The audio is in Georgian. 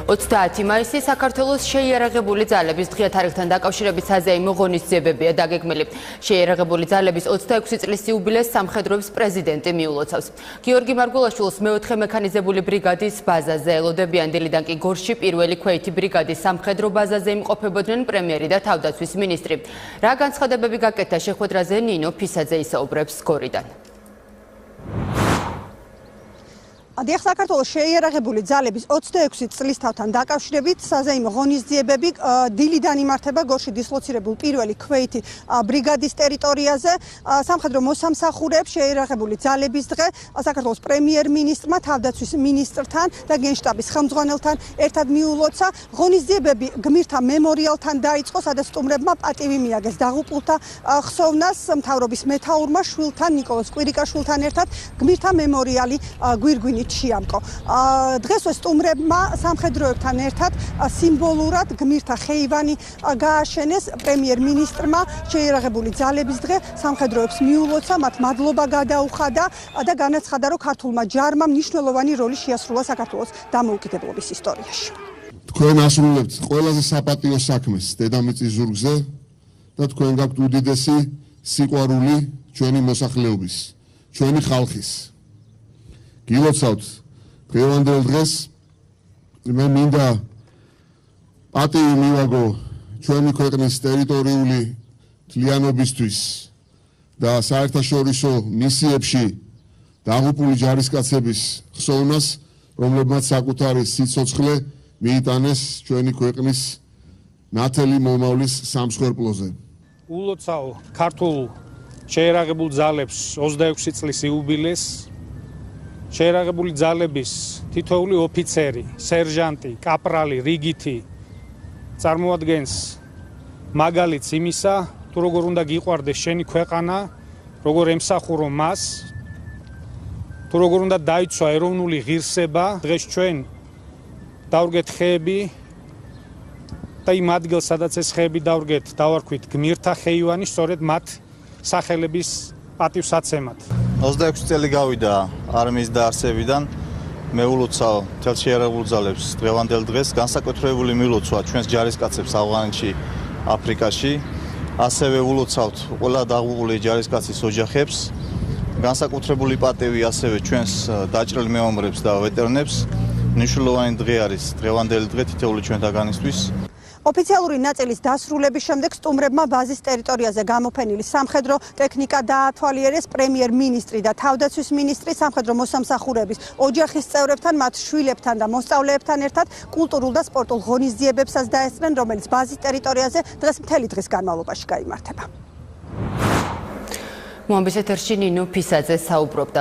30 მაისი საქართველოს შეიარაღებული ძალების დღე თარიღთან დაკავშირებით საზეიმო ღონისძიებებია დაგეგმილი. შეიარაღებული ძალების 26 წლის იუბილეს სამხედროების პრეზიდენტი მიულოცავს. გიორგი მარგულაშვილს მეოთხე მექანიზებული ბრიგადის ბაზაზე ელოდებიან. დილიდან კი გორში პირველი ქვეითი ბრიგადის სამხედრო ბაზაზე იმყოფებოდნენ პრემიერი და თავდაცვის მინისტრი. რა განცხადებები გაკეთა შეხვედრაზე ნინო ფისაძე ისაუბრებს გორიდან. Დიახ, საქართველოს შეიარაღებული ძალების 26 წლისთავთან დაკავშირებით საზეიმო ღონისძიებები დილიდან იმართება გორში დისლოცირებულ პირველი ქვეითი ბრიგადის ტერიტორიაზე. სამხედრო მოსამსახურეებს შეიარაღებული ძალების დღე საქართველოს პრემიერ-მინისტრმა თავდაცვის მინისტრთან და გენშტაბის ხელმძღვანელთან ერთად მიულოცა. ღონისძიებები გმირთა მემორიალთან დაიწყო, სადაც სტუმრებმა პატივი მიაგეს დაღუპულთა ხსოვნას. მთავრობის მეთაურმა შვილთან ნიკოლოზ კვირიკაშვილთან ერთად გმირთა მემორიალი გვირგვინით შეამკო. დღესვე სტუმრებმა სამხედროებთან ერთად სიმბოლურად გმირთა ხეივანი გააშენეს. პრემიერ-მინისტრმა შეიარაღებული ძალების დღე სამხედროებს მიულოცა, მათ მადლობა გადაუხადა და განაცხადა, რომ ქართულმა ჯარმა მნიშვნელოვანი როლი შეასრულა საქართველოს დამოუკიდებლობის ისტორიაში. თქვენ ასრულებთ ყველაზე საპატიო საქმეს დედამიწის ზურგზე და თქვენ გაქვთ უდიდესი სიყვარული ჩვენი მოსახლეობის, ჩვენი ხალხის. გილოცავთ დღევანდელ დღეს მე მინდა პატივი მივაგო ჩვენი ქვეყნის ტერიტორიული თლიანობისთვის და საერთაშორისო მისიებში დაღუპული ჯარისკაცების ხსოვნას, რომლებმაც საკუთარი სიცოცხლე მიიტანეს ჩვენი ქვეყნის ნათელი მომავლის სამსხვერპლოზე. ულოცავ ქართულ შეიარაღებულ ძალებს 26 წლის იუბილეს. შეიარაღებული ძალების თითოეული ოფიცერი, სერჟანტი, კაპრალი, რიგითი წარმოადგენს მაგალითს იმისა, თუ როგორ უნდა გიყვარდეს შენი ქვეყანა, როგორ ემსახურო მას, თუ როგორ უნდა დაიცვა ეროვნული ღირსება. დღეს ჩვენ დავრგეთ ხეები და იმ ადგილს, სადაც ეს ხეები დავრგეთ, დავარქვით გმირთა ხეივანი, სწორედ მათ სახელების პატივსაცემად. 26 წელი გავიდა არმიის დაარსებიდან. მე ულოცავ მთელ შეიარაღებულ ძალებს დღევანდელ დღეს. განსაკუთრებული მილოცვა ჩვენს ჯარისკაცებს ავღანეთში, აფრიკაში. ასევე ულოცავთ ყველა დაღუპული ჯარისკაცის ოჯახებს. განსაკუთრებული პატივი ასევე ჩვენს დაჭრილ მეომრებს და ვეტერნებს. მნიშვნელოვანი დღე არის დღევანდელი დღე თითოეული ჩვენთაგანისთვის. ოფიციალური ნაწილის დასრულების შემდეგ სტუმრებმა ბაზის ტერიტორიაზე გამოფენილი სამხედრო ტექნიკა დაათვალიერეს. პრემიერ-მინისტრი და თავდაცვის მინისტრი სამხედრო მოსამსახურეების ოჯახის წევრებთან, მათ შვილებთან და მოსწავლეებთან ერთად კულტურულ და სპორტულ ღონისძიებებსაც დაესწრნენ, რომელიც ბაზის ტერიტორიაზე დღეს მთელი დღის განმავლობაში გაიმართება. მომბის ეთერში ნინო ფისაძე საუბრობდა.